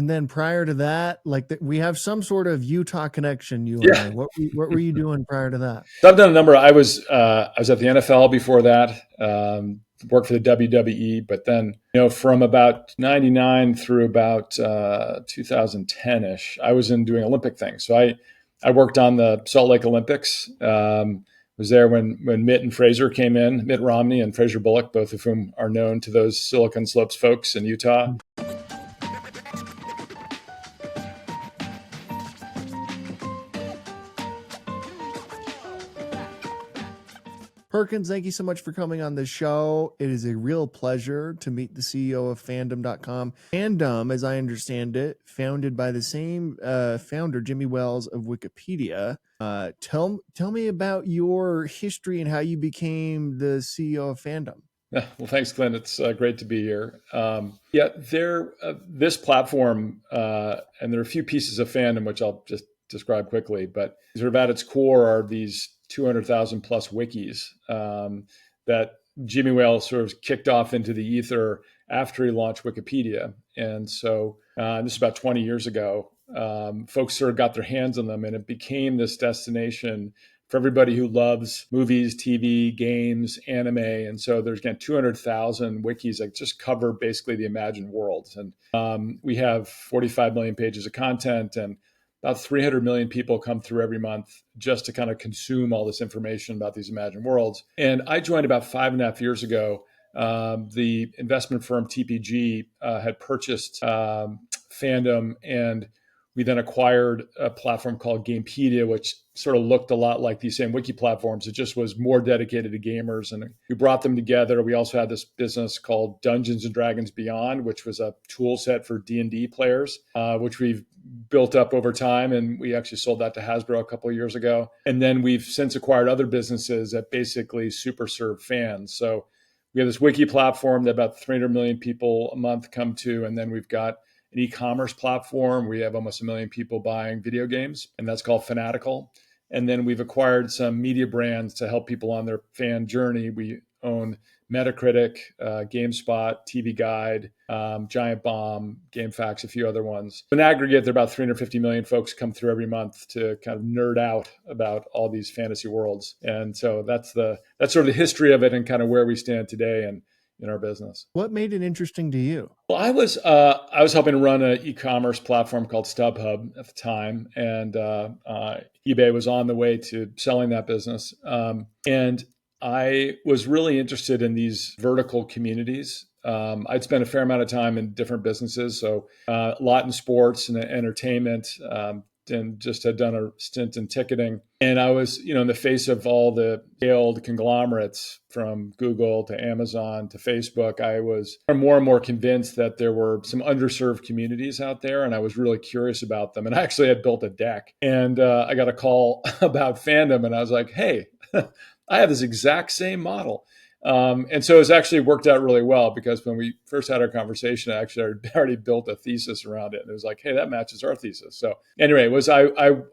And then prior to that, we have some sort of Utah connection, you and Yeah. I. What were you doing prior to that? So I've done a number. I was at the NFL before that. Worked for the WWE, but then from about '99 through about 2010ish, I was in doing Olympic things. So I worked on the Salt Lake Olympics. Was there when Mitt and Fraser came in, Mitt Romney and Fraser Bullock, both of whom are known to those Silicon Slopes folks in Utah. Perkins, thank you so much for coming on the show. It is a real pleasure to meet the CEO of Fandom.com. Fandom, as I understand it, founded by the same founder, Jimmy Wales of Wikipedia. Tell me about your history and how you became the CEO of Fandom. Well, thanks, Clint. It's great to be here. This platform, and there are a few pieces of Fandom, which I'll just describe quickly, but sort of at its core are these 200,000 plus wikis that Jimmy Wales sort of kicked off into the ether after he launched Wikipedia. And so this is about 20 years ago. Folks sort of got their hands on them, and it became this destination for everybody who loves movies, TV, games, anime. And so there's 200,000 wikis that just cover basically the imagined worlds. And we have 45 million pages of content, and about 300 million people come through every month just to kind of consume all this information about these imagined worlds. And I joined about 5.5 years ago. The investment firm TPG had purchased Fandom, and we then acquired a platform called Gamepedia, which sort of looked a lot like these same wiki platforms. It just was more dedicated to gamers, and we brought them together. We also had this business called Dungeons and Dragons Beyond, which was a tool set for D&D players, which we've built up over time, and we actually sold that to Hasbro a couple of years ago. And then we've since acquired other businesses that basically super serve fans. So we have this wiki platform that about 300 million people a month come to, and then we've got an e-commerce platform. We have almost 1 million people buying video games, and that's called Fanatical. And then we've acquired some media brands to help people on their fan journey. We own Metacritic, GameSpot, TV Guide, Giant Bomb, GameFAQs, a few other ones. In aggregate, there are about 350 million folks come through every month to kind of nerd out about all these fantasy worlds. And so that's sort of the history of it and kind of where we stand today and in our business. What made it interesting to you? Well, I was helping to run an e-commerce platform called StubHub at the time, and eBay was on the way to selling that business. And I was really interested in these vertical communities. I'd spent a fair amount of time in different businesses, so a lot in sports and entertainment, and just had done a stint in ticketing. And I was, in the face of all the scaled conglomerates from Google to Amazon to Facebook, I was more and more convinced that there were some underserved communities out there, and I was really curious about them. And I actually had built a deck, and I got a call about Fandom, and I was like, hey, I have this exact same model. And so it's actually worked out really well, because when we first had our conversation, I actually already built a thesis around it. And it was like, hey, that matches our thesis. So anyway,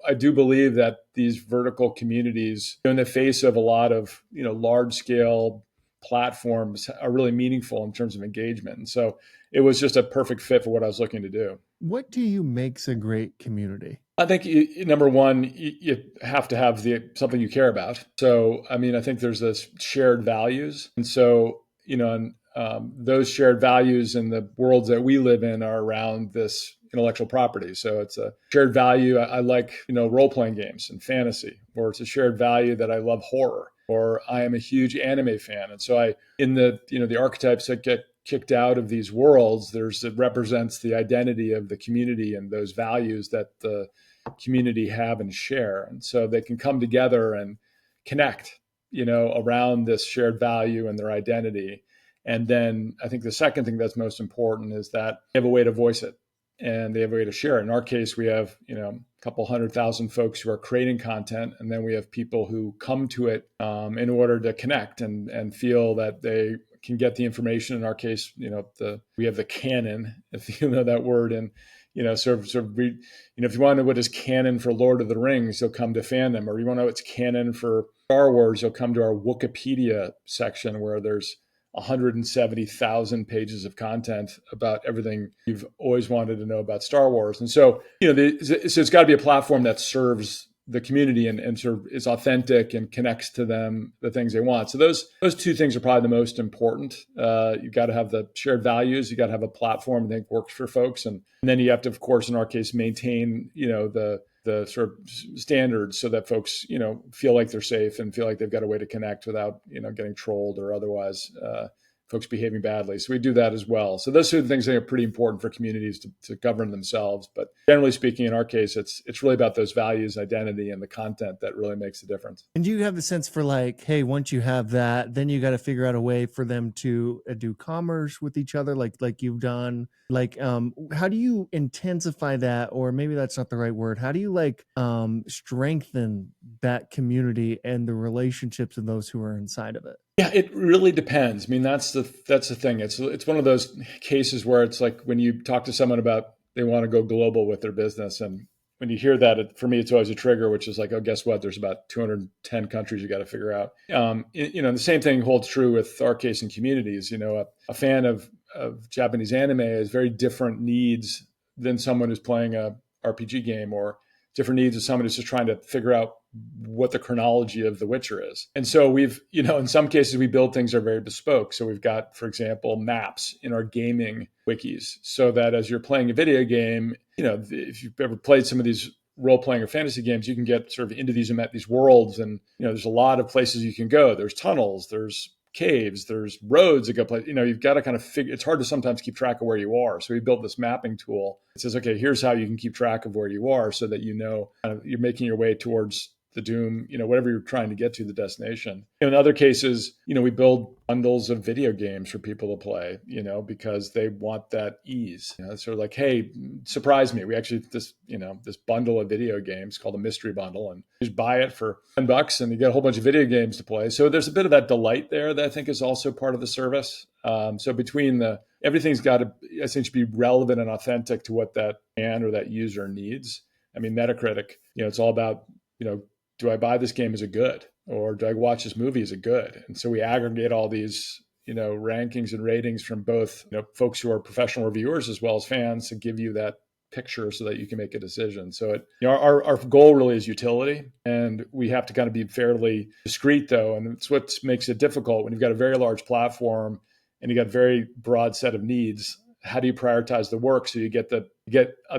I do believe that these vertical communities, in the face of a lot of, large scale platforms, are really meaningful in terms of engagement. And so it was just a perfect fit for what I was looking to do. What do you makes a great community? I think number one, you have to have something you care about. So, I think there's this shared values. And so, those shared values in the worlds that we live in are around this intellectual property. So it's a shared value. I like, role-playing games and fantasy, or it's a shared value that I love horror, or I am a huge anime fan. And so the archetypes that get kicked out of these worlds, it represents the identity of the community and those values that the community have and share. And so they can come together and connect, around this shared value and their identity. And then I think the second thing that's most important is that they have a way to voice it, and they have a way to share it. In our case, we have, a couple 100,000 folks who are creating content, and then we have people who come to it in order to connect and feel that they can get the information. In our case, we have the canon, if you know that word, and if you want to know what is canon for Lord of the Rings, you'll come to Fandom, or you want to know what's canon for Star Wars, you'll come to our Wikipedia section, where there's 170,000 pages of content about everything you've always wanted to know about Star Wars. And so, so it's got to be a platform that serves the community and sort of is authentic and connects to them, the things they want. So those two things are probably the most important. You've got to have the shared values. You got to have a platform that works for folks. And then you have to, of course, in our case, maintain, the sort of standards so that folks, feel like they're safe and feel like they've got a way to connect without, getting trolled or otherwise folks behaving badly. So we do that as well. So those are the things that are pretty important for communities to govern themselves. But generally speaking, in our case, it's really about those values, identity, and the content that really makes the difference. And do you have the sense for like, hey, once you have that, then you got to figure out a way for them to do commerce with each other, like you've done? Like, how do you intensify that? Or maybe that's not the right word. How do you strengthen that community and the relationships of those who are inside of it? Yeah, it really depends. I mean, that's the thing. It's one of those cases where it's like when you talk to someone about they want to go global with their business, and when you hear that, for me, it's always a trigger, which is like, oh, guess what? There's about 210 countries you got to figure out. The same thing holds true with our case in communities. A fan of Japanese anime has very different needs than someone who's playing a RPG game, or different needs of someone who's just trying to figure out what the chronology of The Witcher is. And so we've, in some cases we build things that are very bespoke. So we've got, for example, maps in our gaming wikis so that as you're playing a video game, if you've ever played some of these role-playing or fantasy games, you can get sort of into these worlds. And, there's a lot of places you can go. There's tunnels, there's caves, there's roads that go play. You've got to kind of figure, it's hard to sometimes keep track of where you are. So we built this mapping tool. It says, okay, here's how you can keep track of where you are so that you're making your way towards the doom, whatever you're trying to get to, the destination. In other cases, we build bundles of video games for people to play, because they want that ease. It's sort of like, hey, surprise me. We actually, this bundle of video games called a mystery bundle, and you just buy it for $10 and you get a whole bunch of video games to play. So there's a bit of that delight there that I think is also part of the service. So between everything's got to essentially be relevant and authentic to what that fan or that user needs. I mean, Metacritic, it's all about, do I buy this game? Is it good? Or do I watch this movie? Is it good? And so we aggregate all these, rankings and ratings from both, folks who are professional reviewers as well as fans to give you that picture so that you can make a decision. So our goal really is utility, and we have to kind of be fairly discreet though. And it's what makes it difficult when you've got a very large platform and you got a very broad set of needs. How do you prioritize the work so you get the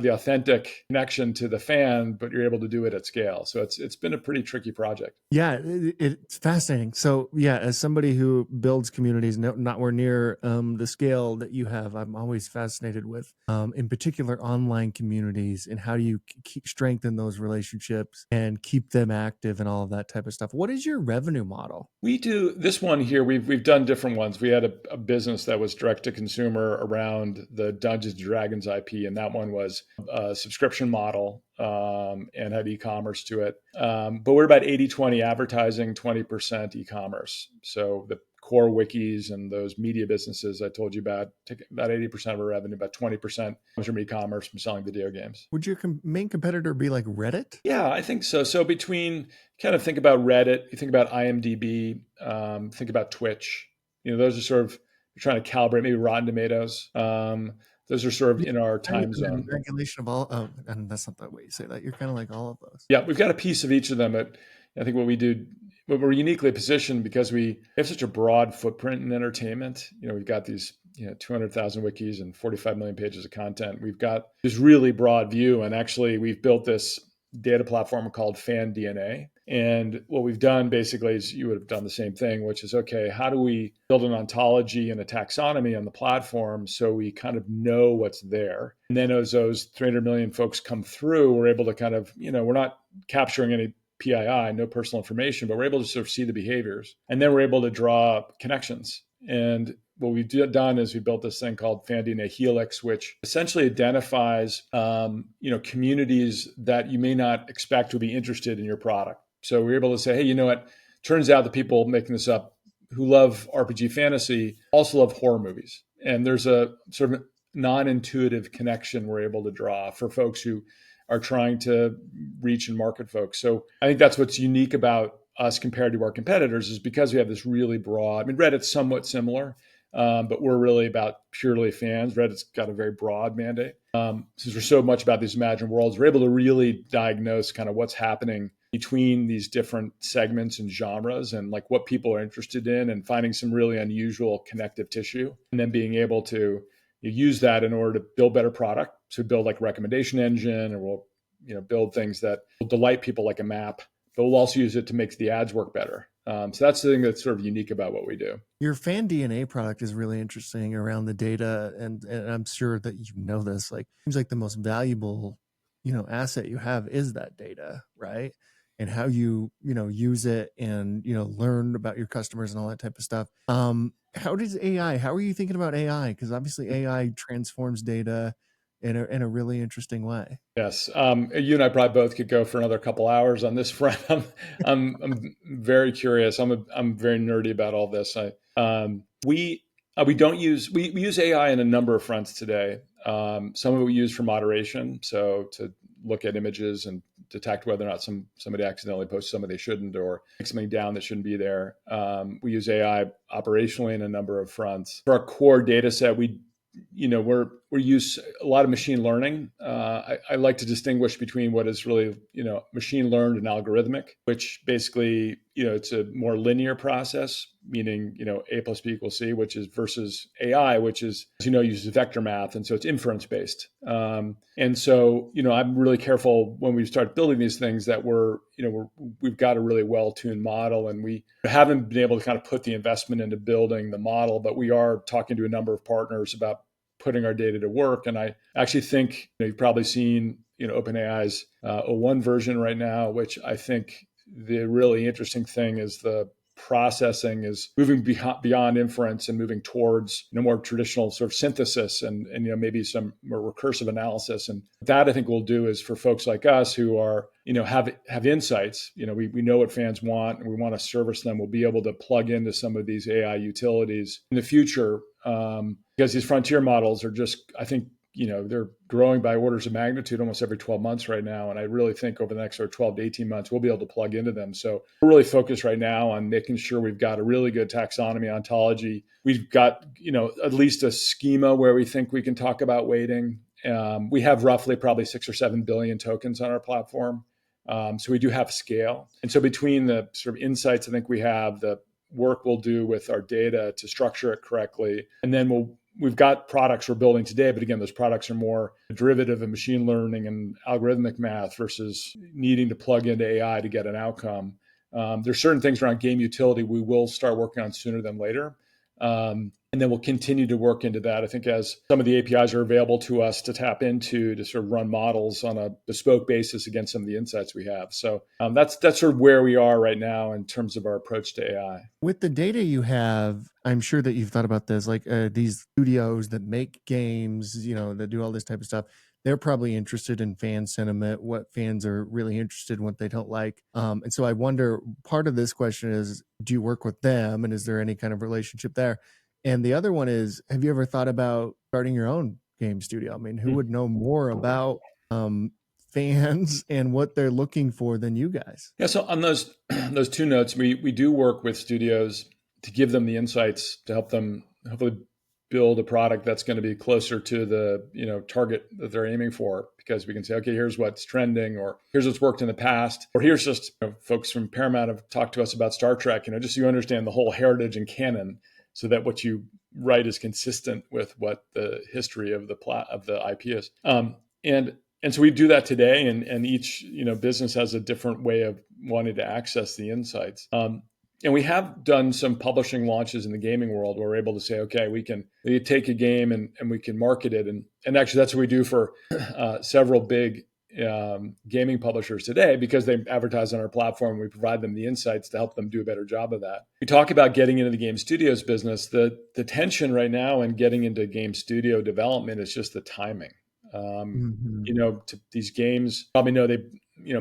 authentic connection to the fan, but you're able to do it at scale? So it's been a pretty tricky project. Yeah, it's fascinating. So yeah, as somebody who builds communities nowhere near the scale that you have, I'm always fascinated with, in particular, online communities and how do you strengthen those relationships and keep them active and all of that type of stuff. What is your revenue model? We do this one here. We've done different ones. We had a business that was direct to consumer around the Dungeons and Dragons IP, and that one was a subscription model and had e-commerce to it. But we're about 80-20 advertising, 20% e-commerce. So the core wikis and those media businesses I told you about take about 80% of our revenue, about 20% comes from e-commerce, from selling video games. Would your main competitor be like Reddit? Yeah, I think so. So between kind of think about Reddit, you think about IMDb, think about Twitch. Those are sort of, you're trying to calibrate, maybe Rotten Tomatoes. Those are sort of in our time zone. Regulation of all, and that's not the way you say that. You're kind of like all of those. Yeah, we've got a piece of each of them. But I think what we do, what we're uniquely positioned because we have such a broad footprint in entertainment. We've got these 200,000 wikis and 45 million pages of content. We've got this really broad view, and actually we've built this data platform called Fan DNA. And what we've done basically is you would have done the same thing, which is, okay, how do we build an ontology and a taxonomy on the platform so we kind of know what's there? And then as those 300 million folks come through, we're able to kind of, we're not capturing any PII, no personal information, but we're able to sort of see the behaviors. And then we're able to draw connections. And what we've done is we built this thing called Fan DNA Helix, which essentially identifies, communities that you may not expect would be interested in your product. So we're able to say, hey, you know what? Turns out the people making this up who love RPG fantasy also love horror movies. And there's a sort of non-intuitive connection we're able to draw for folks who are trying to reach and market folks. So I think that's what's unique about us compared to our competitors is because we have this really broad. I mean, Reddit's somewhat similar, but we're really about purely fans. Reddit's got a very broad mandate. Since we're so much about these imagined worlds, we're able to really diagnose kind of what's happening between these different segments and genres and like what people are interested in and finding some really unusual connective tissue and then being able to use that in order to build better product. So build like a recommendation engine, or we'll build things that will delight people like a map, but we'll also use it to make the ads work better. So that's the thing that's sort of unique about what we do. Your fan DNA product is really interesting around the data, and I'm sure that you know this. Like, seems like the most valuable, asset you have is that data, right? And how you use it and learn about your customers and all that type of stuff. How does AI? How are you thinking about AI? Because obviously AI transforms data in a really interesting way. Yes, you and I probably both could go for another couple hours on this front. I'm very curious. I'm very nerdy about all this. We don't use we use AI in a number of fronts today. Some of it we use for moderation, so to look at images and detect whether or not somebody accidentally posted something they shouldn't or take something down that shouldn't be there. We use AI operationally in a number of fronts. For our core data set, we use a lot of machine learning. I like to distinguish between what is really, machine learned and algorithmic, which basically, it's a more linear process, meaning, A plus B equals C, which is versus AI, which is, as uses vector math. And so it's inference based. And so, I'm really careful when we start building these things that we've got a really well-tuned model, and we haven't been able to kind of put the investment into building the model, but we are talking to a number of partners about putting our data to work. And I actually think you've probably seen, OpenAI's O1 version right now, which I think the really interesting thing is the processing is moving beyond inference and moving towards more traditional sort of synthesis and maybe some more recursive analysis. And that I think we'll do is for folks like us who are have insights. We know what fans want and we want to service them. We'll be able to plug into some of these AI utilities in the future because these frontier models are just, I think, they're growing by orders of magnitude almost every 12 months right now. And I really think over the next 12 to 18 months, we'll be able to plug into them. So we're really focused right now on making sure we've got a really good taxonomy ontology. We've got, at least a schema where we think we can talk about weighting. We have roughly probably 6 or 7 billion tokens on our platform. So we do have scale. And so between the sort of insights, I think we have the work we'll do with our data to structure it correctly. And then we've got products we're building today, but again, those products are more a derivative of machine learning and algorithmic math versus needing to plug into AI to get an outcome. There's certain things around game utility we will start working on sooner than later. And then we'll continue to work into that. I think as some of the APIs are available to us to tap into to sort of run models on a bespoke basis against some of the insights we have. So that's sort of where we are right now in terms of our approach to AI. With the data you have, I'm sure that you've thought about this, like these studios that make games, that do all this type of stuff. They're probably interested in fan sentiment, what fans are really interested in, what they don't like. And so I wonder, part of this question is, do you work with them? And is there any kind of relationship there? And the other one is, have you ever thought about starting your own game studio? I mean, who would know more about fans and what they're looking for than you guys? Yeah, so on those two notes, we do work with studios to give them the insights to help them hopefully build a product that's going to be closer to the target that they're aiming for, because we can say, okay, here's what's trending, or here's what's worked in the past, or here's just folks from Paramount have talked to us about Star Trek, just so you understand the whole heritage and canon, so that what you write is consistent with what the history of the IP is. And so we do that today, and each business has a different way of wanting to access the insights. And we have done some publishing launches in the gaming world where we're able to say, okay, we take a game and we can market it. And actually that's what we do for several big gaming publishers today, because they advertise on our platform. We provide them the insights to help them do a better job of that. We talk about getting into the game studios business. The tension right now in getting into game studio development is just the timing. To these games, probably know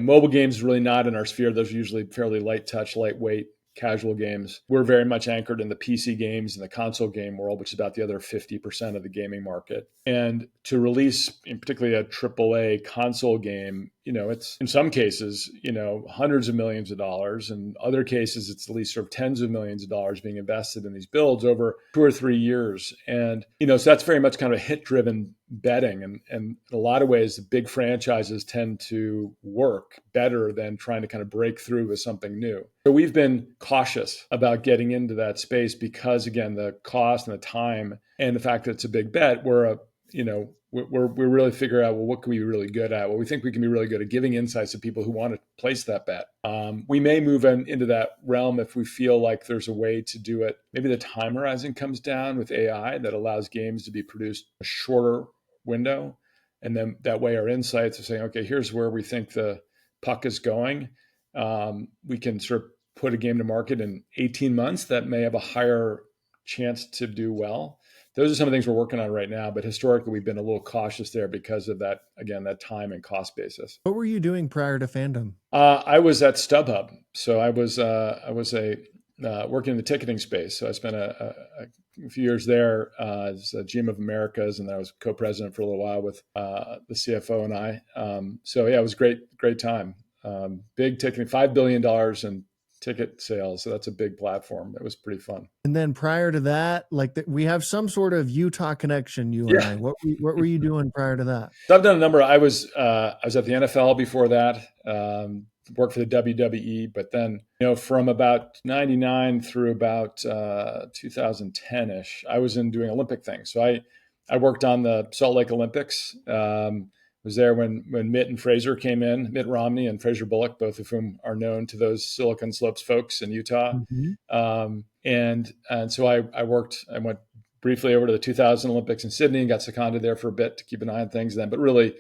mobile games really not in our sphere. Those are usually fairly light touch, lightweight casual games. We're very much anchored in the PC games and the console game world, which is about the other 50% of the gaming market. And to release, in particularly a AAA console game, it's in some cases, hundreds of millions of dollars. In other cases, it's at least sort of tens of millions of dollars being invested in these builds over 2 or 3 years. And, so that's very much kind of a hit-driven betting. And in a lot of ways, the big franchises tend to work better than trying to kind of break through with something new. So we've been cautious about getting into that space because, again, the cost and the time and the fact that it's a big bet, we're really figuring out, well, what can we be really good at? Well, we think we can be really good at giving insights to people who want to place that bet. We may move into that realm if we feel like there's a way to do it. Maybe the time horizon comes down with AI that allows games to be produced a shorter window. And then that way our insights are saying, okay, here's where we think the puck is going. We can sort of put a game to market in 18 months that may have a higher chance to do well. Those are some of the things we're working on right now, but historically we've been a little cautious there because of that, again, that time and cost basis. What were you doing prior to Fandom? I was at StubHub. So I was working in the ticketing space. So I spent a few years there as a GM of Americas, and I was co-president for a little while with the CFO and I. So yeah, it was great time. Big ticketing, $5 billion in ticket sales. So that's a big platform. It was pretty fun. And then prior to that, we have some sort of Utah connection, you and I. What were you doing prior to that? So I've done a number. I was at the NFL before that, worked for the WWE, but then, from about 99 through about 2010-ish, I was doing Olympic things. So I worked on the Salt Lake Olympics. Was there when Mitt and Fraser came in, Mitt Romney and Fraser Bullock, both of whom are known to those Silicon Slopes folks in Utah. Mm-hmm. And so I went briefly over to the 2000 Olympics in Sydney and got seconded there for a bit to keep an eye on things then, but really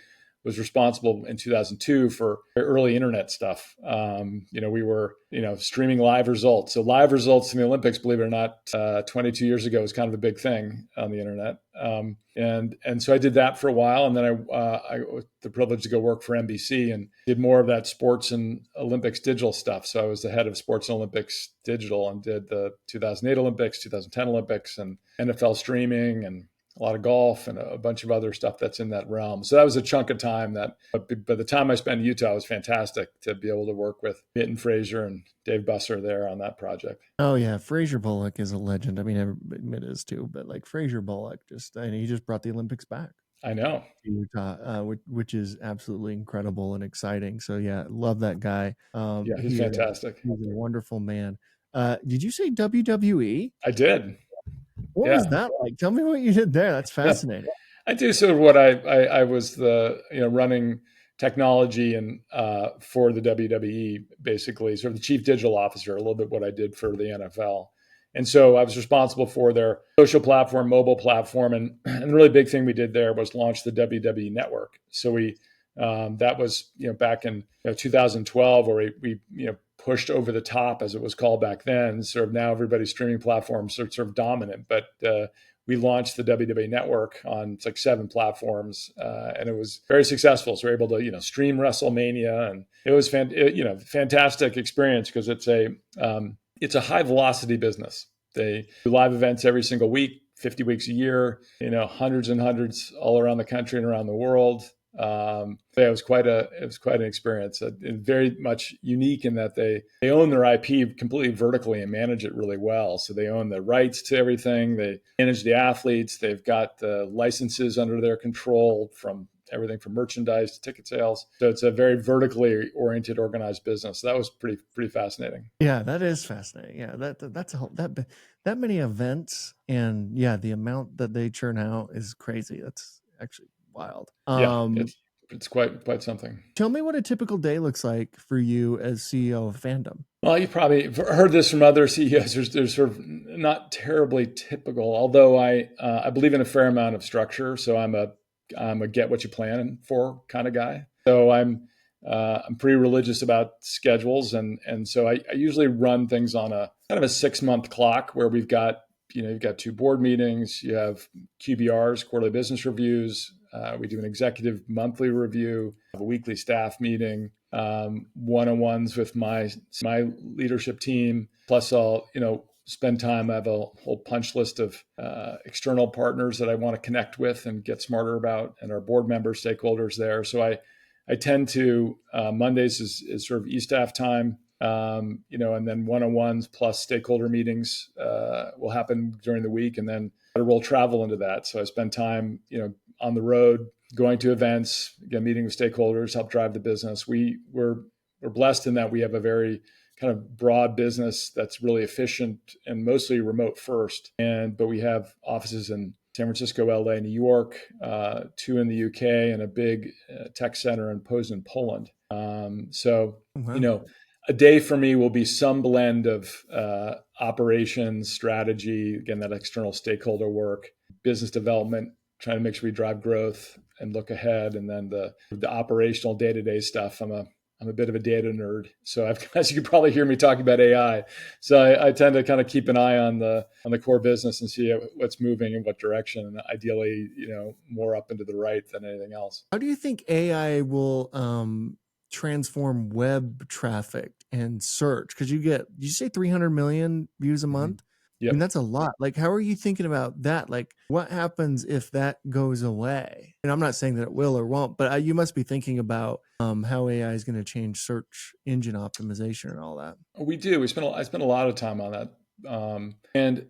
was responsible in 2002 for early internet stuff. We were, streaming live results. So live results in the Olympics, believe it or not, 22 years ago was kind of a big thing on the internet. And so I did that for a while. And then I had the privilege to go work for NBC and did more of that sports and Olympics digital stuff. So I was the head of sports and Olympics digital and did the 2008 Olympics, 2010 Olympics and NFL streaming and a lot of golf and a bunch of other stuff that's in that realm. So that was a chunk of time but by the time I spent in Utah, it was fantastic to be able to work with Mitt and Fraser and Dave Busser there on that project. Oh yeah. Fraser Bullock is a legend. I mean, Mitt is too, but Fraser Bullock he just brought the Olympics back. I know. Utah, which is absolutely incredible and exciting. So yeah, love that guy. He's fantastic. He's a wonderful man. Did you say WWE? I did. What was that like? Tell me what you did there. That's fascinating. I do sort of what I was running technology and for the WWE, basically sort of the chief digital officer, a little bit what I did for the NFL. And so I was responsible for their social platform, mobile platform, and the really big thing we did there was launch the WWE network. So we that was back in 2012 where we pushed over the top, as it was called back then. Sort of now everybody's streaming platforms are sort of dominant, but we launched the WWE network on 7 platforms, and it was very successful. So we're able to stream WrestleMania, and it was fantastic experience because it's a high velocity business. They do live events every single week, 50 weeks a year, hundreds and hundreds all around the country and around the world. It was quite an experience, and very much unique in that they own their IP completely vertically and manage it really well. So they own the rights to everything. They manage the athletes. They've got the licenses under their control from everything from merchandise to ticket sales. So it's a very vertically oriented, organized business. So that was pretty fascinating. Yeah, that is fascinating. Yeah, that's a whole, that many events, and yeah, the amount that they churn out is crazy. That's actually wild. It's quite something. Tell me what a typical day looks like for you as CEO of Fandom. Well, you probably heard this from other CEOs. There's sort of not terribly typical, although I believe in a fair amount of structure. So I'm a get what you plan for kind of guy. So I'm pretty religious about schedules, and so I usually run things on a kind of a 6-month clock where we've got you've got 2 board meetings, you have QBRs, quarterly business reviews. We do an executive monthly review, a weekly staff meeting, one-on-ones with my leadership team. Plus, I'll spend time. I have a whole punch list of external partners that I want to connect with and get smarter about, and our board members, stakeholders there. So I tend to Mondays is sort of e-staff time. And then one-on-ones plus stakeholder meetings will happen during the week, and then we'll travel into that. So I spend time, on the road, going to events, again, meeting with stakeholders, help drive the business. We're blessed in that we have a very kind of broad business that's really efficient and mostly remote first. But we have offices in San Francisco, LA, New York, 2 in the UK, and a big tech center in Poznań, Poland. A day for me will be some blend of operations, strategy, again, that external stakeholder work, business development, trying to make sure we drive growth and look ahead, and then the operational day-to-day stuff. I'm a bit of a data nerd, so as you could probably hear me talking about AI. So I tend to kind of keep an eye on the core business and see what's moving in what direction, and ideally, more up and to the right than anything else. How do you think AI will transform web traffic and search? Because did you say 300 million views a month? Yep. I mean, that's a lot. Like, how are you thinking about that? Like, what happens if that goes away? And I'm not saying that it will or won't, but you must be thinking about how AI is going to change search engine optimization and all that. We do. I spend a lot of time on that. And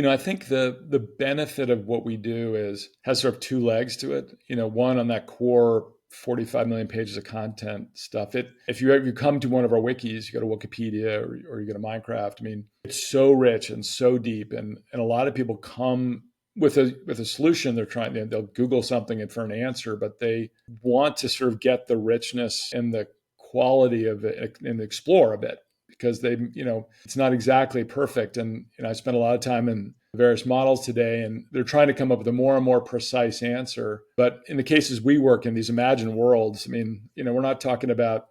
I think the benefit of what we do has sort of 2 legs to it. One, on that core 45 million pages of content stuff. If you come to one of our wikis, you go to Wikipedia or you go to Minecraft. I mean, it's so rich and so deep, and a lot of people come with a solution. They'll Google something for an answer, but they want to sort of get the richness and the quality of it and explore a bit, because it's not exactly perfect. And I spent a lot of time in various models today, and they're trying to come up with a more and more precise answer. But in the cases we work in, these imagined worlds, I mean, we're not talking about,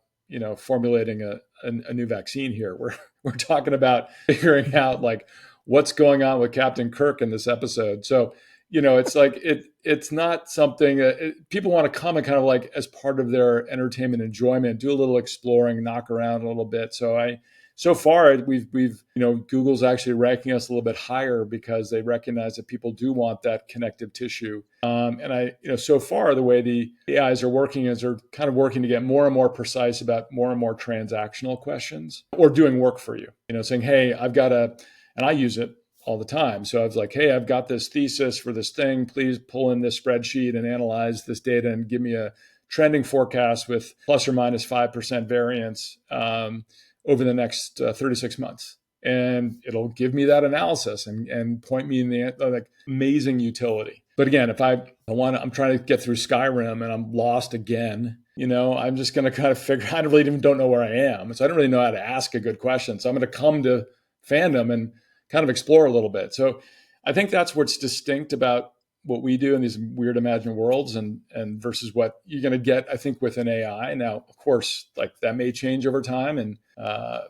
formulating a new vaccine here. We're talking about figuring out like what's going on with Captain Kirk in this episode. So, it's like, it's not something people want to come and kind of like as part of their entertainment enjoyment, do a little exploring, knock around a little bit. So far, we've Google's actually ranking us a little bit higher because they recognize that people do want that connective tissue. So far, the way the AIs are working is they're kind of working to get more and more precise about more and more transactional questions, or doing work for you. Saying, hey, and I use it all the time. So I was like, hey, I've got this thesis for this thing. Please pull in this spreadsheet and analyze this data and give me a trending forecast with plus or minus 5% variance over the next 36 months. And it'll give me that analysis and point me in the amazing utility. But again, if I'm trying to get through Skyrim and I'm lost again, I'm just going to kind of I really even don't know where I am. So I don't really know how to ask a good question. So I'm going to come to Fandom and kind of explore a little bit. So I think that's what's distinct about what we do in these weird imagined worlds and versus what you're going to get, I think, with an AI. Now, of course, like that may change over time and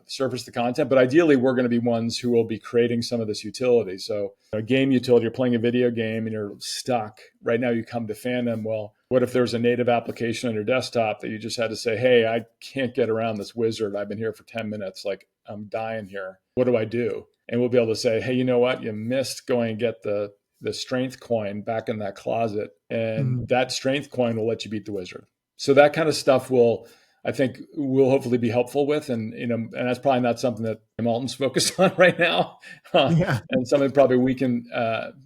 surface the content, but ideally we're going to be ones who will be creating some of this utility. So a game utility, you're playing a video game and you're stuck. Right now you come to Fandom. Well, what if there's a native application on your desktop that you just had to say, hey, I can't get around this wizard. I've been here for 10 minutes. Like, I'm dying here. What do I do? And we'll be able to say, hey, you know what? You missed going and get the strength coin back in that closet. And that strength coin will let you beat the wizard. So that kind of stuff I think will hopefully be helpful with. And that's probably not something that Alton's focused on right now. And something probably we can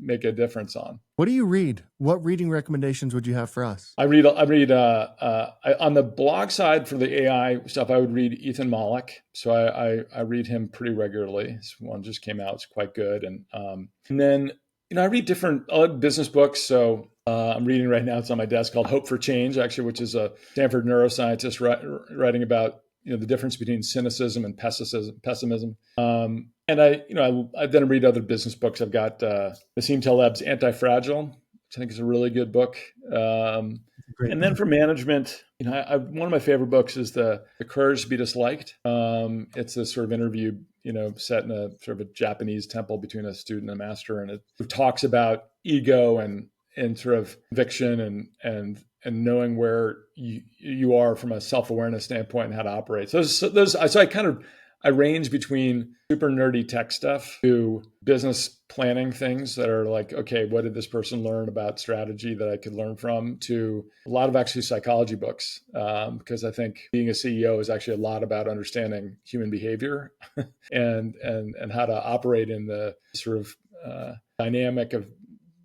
make a difference on. What do you read? What reading recommendations would you have for us? I read on the blog side for the AI stuff, I would read Ethan Mollick. So I read him pretty regularly. This one just came out. It's quite good. And then, I read different business books. So I'm reading right now, it's on my desk, called Hope for Change, actually, which is a Stanford neuroscientist writing about the difference between cynicism and pessimism. And I then read other business books. I've got Nassim Taleb's Anti-Fragile, which I think is a really good book. And then for management, one of my favorite books is the Courage to be Disliked. It's a sort of interview, set in a sort of a Japanese temple between a student and a master, and it talks about ego and in sort of conviction and knowing where you are from a self-awareness standpoint and how to operate. So I range between super nerdy tech stuff to business planning things that are like, okay, what did this person learn about strategy that I could learn from, to a lot of actually psychology books, because I think being a CEO is actually a lot about understanding human behavior and how to operate in the sort of dynamic of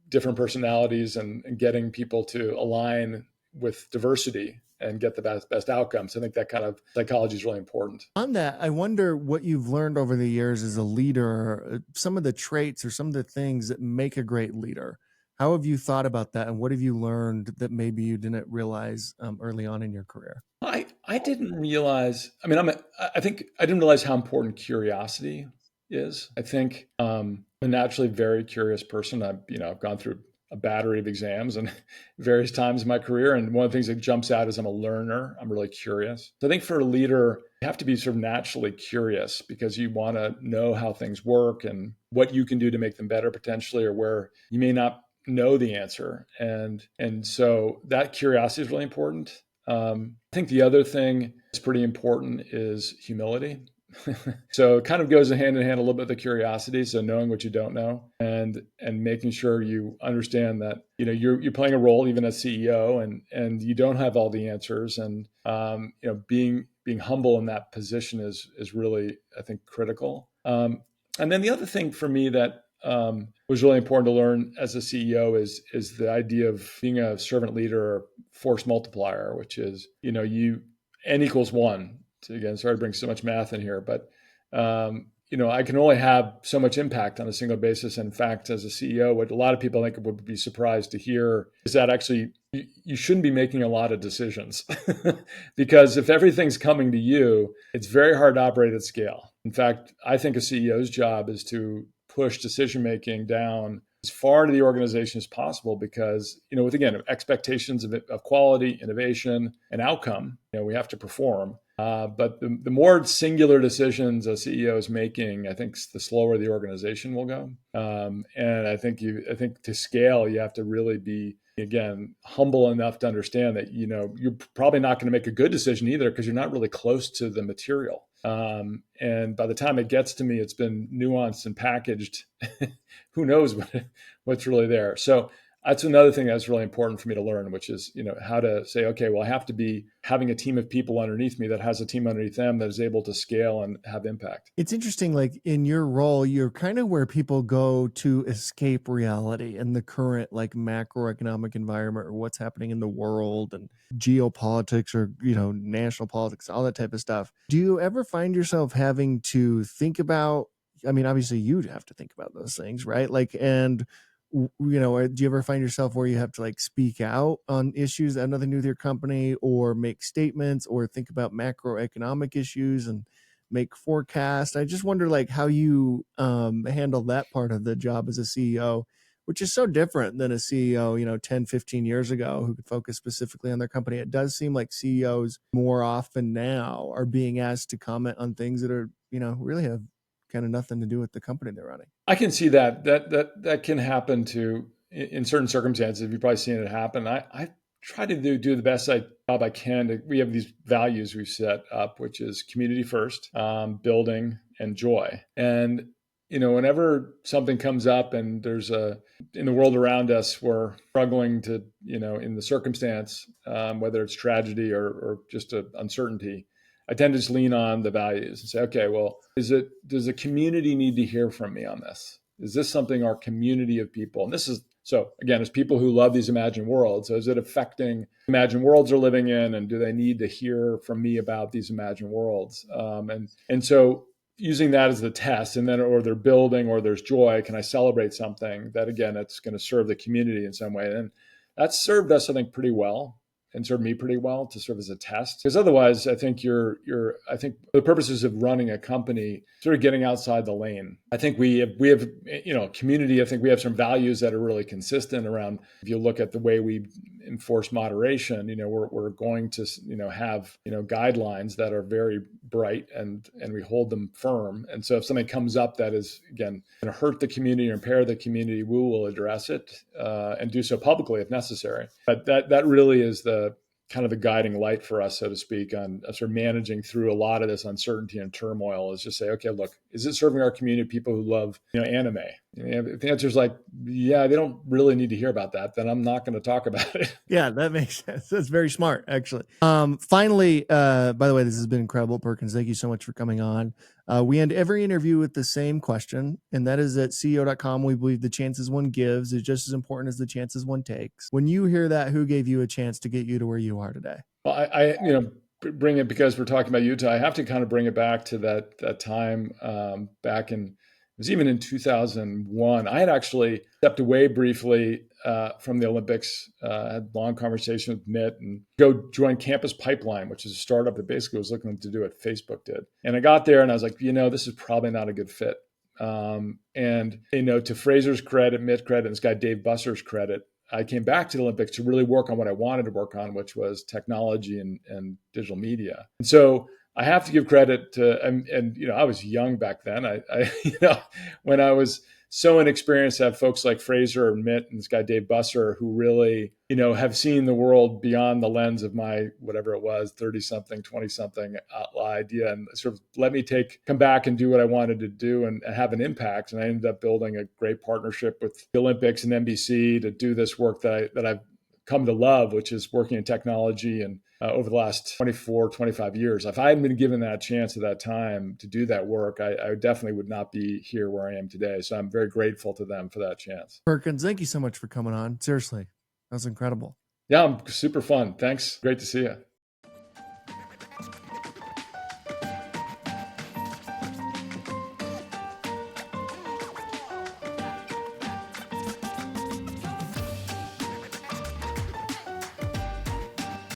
different personalities and getting people to align with diversity and get the best outcomes. I think that kind of psychology is really important. On that, I wonder what you've learned over the years as a leader, some of the traits or some of the things that make a great leader. How have you thought about that, and what have you learned that maybe you didn't realize early on in your career? I didn't realize. I mean, I think I didn't realize how important curiosity is. I think I'm a naturally very curious person. I've gone through a battery of exams and various times in my career, and one of the things that jumps out is I'm a learner. I'm really curious. So I think for a leader, you have to be sort of naturally curious because you want to know how things work and what you can do to make them better potentially, or where you may not know the answer. And so that curiosity is really important. I think the other thing that's pretty important is humility. So it kind of goes hand in hand a little bit with the curiosity. So knowing what you don't know and making sure you understand that, you're playing a role even as CEO and you don't have all the answers. And, being humble in that position is really, I think, critical. And then the other thing for me that was really important to learn as a CEO is the idea of being a servant leader or force multiplier, which is, N equals one. So again, sorry to bring so much math in here, but I can only have so much impact on a single basis. In fact, as a CEO, what a lot of people I think would be surprised to hear is that actually you shouldn't be making a lot of decisions because if everything's coming to you, it's very hard to operate at scale. In fact, I think a CEO's job is to push decision-making down as far into the organization as possible because, with, again, expectations of quality, innovation, and outcome, we have to perform. But the more singular decisions a CEO is making, I think the slower the organization will go. And I think to scale, you have to really be, again, humble enough to understand that, you're probably not going to make a good decision either because you're not really close to the material. And by the time it gets to me, it's been nuanced and packaged. Who knows what's really there? So that's another thing that's really important for me to learn, which is, how to say, okay, well, I have to be having a team of people underneath me that has a team underneath them that is able to scale and have impact. It's interesting, like in your role, you're kind of where people go to escape reality and the current like macroeconomic environment or what's happening in the world and geopolitics or, national politics, all that type of stuff. Do you ever find yourself having to think about, I mean, obviously you'd have to think about those things, right? Like, and do you ever find yourself where you have to like speak out on issues that have nothing to do with your company or make statements or think about macroeconomic issues and make forecasts? I just wonder like how you handle that part of the job as a CEO, which is so different than a CEO, 10, 15 years ago who could focus specifically on their company. It does seem like CEOs more often now are being asked to comment on things that are, really have kind of nothing to do with the company they're running. I can see that can happen in certain circumstances. You've probably seen it happen. I try to do the best job I can. We have these values we've set up, which is community first, building, and joy. And whenever something comes up and in the world around us, we're struggling to, in the circumstance, whether it's tragedy or just uncertainty, I tend to just lean on the values and say, okay, well, does the community need to hear from me on this? Is this something our community of people, and this is, so again, it's people who love these imagined worlds. So is it affecting imagined worlds they're living in? And do they need to hear from me about these imagined worlds? And so using that as the test, and then, or they're building, or there's joy, can I celebrate something that, again, it's going to serve the community in some way? And that's served us, I think, pretty well. and served me pretty well to serve as a test. Because otherwise, I think I think for the purposes of running a company, sort of getting outside the lane. I think we have community. I think we have some values that are really consistent around. If you look at the way we enforce moderation, we're going to have guidelines that are very bright and we hold them firm. And so if something comes up that is, again, going to hurt the community or impair the community, we will address it and do so publicly if necessary. But that really is the kind of the guiding light for us, so to speak, on sort of managing through a lot of this uncertainty and turmoil, is just say, okay, look, is it serving our community, people who love anime? If the answer is like, yeah, they don't really need to hear about that, then I'm not going to talk about it. Yeah, that makes sense. That's very smart, actually. Finally, by the way, this has been incredible, Perkins. Thank you so much for coming on. We end every interview with the same question, and that is at CEO.com. We believe the chances one gives is just as important as the chances one takes. When you hear that, who gave you a chance to get you to where you are today? Well, I bring it because we're talking about Utah. I have to kind of bring it back to that time back in. It was even in 2001. I had actually stepped away briefly from the Olympics, had a long conversation with Mitt, and go join Campus Pipeline, which is a startup that basically was looking to do what Facebook did. And I got there and I was like, this is probably not a good fit. And to Fraser's credit, Mitt's credit, and this guy Dave Busser's credit, I came back to the Olympics to really work on what I wanted to work on, which was technology and digital media. And so I have to give credit to, and I was young back then. I when I was so inexperienced, to have folks like Fraser and Mitt and this guy Dave Busser who really, have seen the world beyond the lens of my, whatever it was, 30-something, 20-something idea, and sort of let me come back and do what I wanted to do and have an impact. And I ended up building a great partnership with the Olympics and NBC to do this work that I've come to love, which is working in technology. And over the last 24, 25 years, if I hadn't been given that chance at that time to do that work, I definitely would not be here where I am today. So I'm very grateful to them for that chance. Perkins, thank you so much for coming on. Seriously, that was incredible. Yeah, super fun. Thanks. Great to see you.